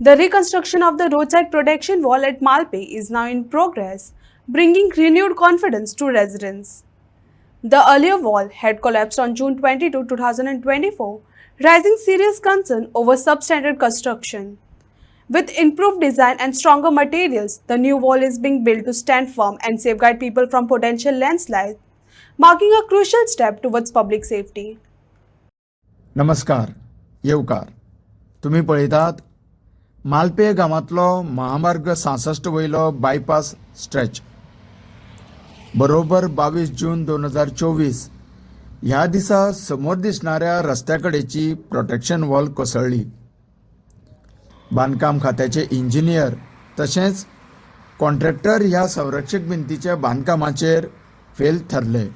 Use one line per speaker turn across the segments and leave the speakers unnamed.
The reconstruction of the roadside protection wall at Malpe is now in progress, bringing renewed confidence to residents. The earlier wall had collapsed on June 22, 2024, raising serious concern over substandard construction. With improved design and stronger materials, the new wall is being built to stand firm and safeguard people from potential landslides, marking a crucial step towards public safety.
नमस्कार येवकार तुम्ही पळयतात मालपे गांवांतलो महामार्ग 66 वयलो bypass stretch बरोबर 22 जून 2024 ह्या दिसा समोर दिसणाऱ्या रस्त्याकडेची प्रोटेक्शन वॉल कोसळ्ळी. बांदकाम खात्याचे इंजिनियर तशेंच कॉन्ट्रॅक्टर ह्या संरक्षक भिंतीच्या बांदकामाचेर फेल ठरले.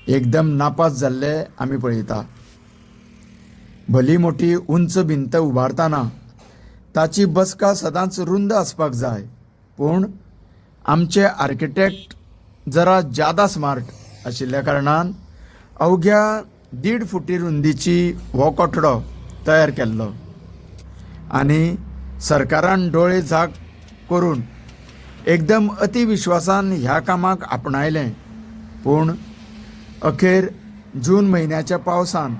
एकदम नापास जाल्ले आमी पळयता. भली मोठी उंच भिंत उबारतना ताची बसका सदांच रुंद आसपाक जाय, पूण आमचे आर्किटेक्ट जरा ज्यादा स्मार्ट आशिल्ल्या कारणान अवघ्या 1.5 फुटी रुंदीची हो कोठडो तयार केल्लो आनी सरकारान डोळे झाक करून एकदम अतिविश्वासान ह्या कामाक आपणायलें. पूण अखेर जून म्हयन्याच्या पावसान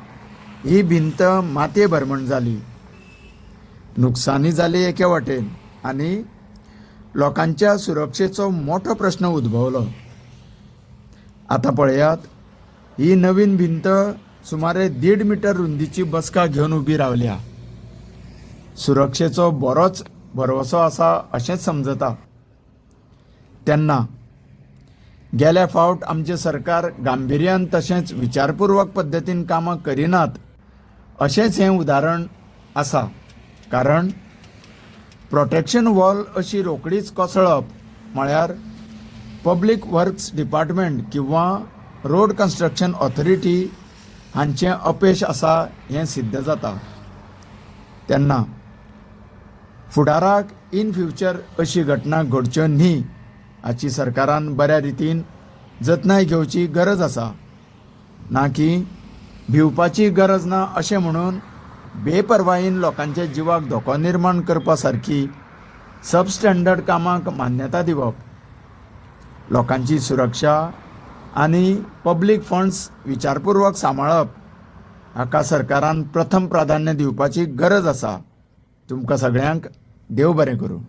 ही भिंत मातये भरमण जाली. नुकसानी जाली एके वाटेन आनी लोकांच्या सुरक्षेचो मोठो प्रश्न उद्भवलो. आतां पळयात, ही नवीन भिंत सुमारे 1.5 मीटर रुंदीची बसका घेवन उबी रावल्या. सुरक्षेचो बरोच भरवसो आसा अशेंच समजता. तेन्ना गेल्या फावट आमचे सरकार गांभीर्यान तशेंच विचारपूर्वक पद्दतीन कामां करिनात अशेंच हें उदाहरण आसा. कारण प्रोटेक्शन वॉल अशी रोखडीच कोसळप म्हळ्यार पब्लीक वर्क्स डिपार्टमेंट किंवा रोड कन्स्ट्रक्शन ऑथॉरिटी हांचें अपेश आसा हें सिद्ध जाता. तेन्ना फुडाराक इन फ्युचर अशी घटना घडच्यो न्ही हाची सरकारान बऱ्या रितीन जतनाय घेवची गरज आसा. ना की भिवपाची गरज ना अशें म्हणून बेपरवायेन लोकांच्या जिवाक धोको निर्माण करपा सारकी सबस्टँडर्ड कामाक मान्यता दिवप, लोकांची सुरक्षा आनी पब्लीक फंड्स विचारपूर्वक सांबाळप हाका सरकारान प्रथम प्राधान्य दिवपाची गरज आसा. तुमकां सगळ्यांक देव बरें करूं.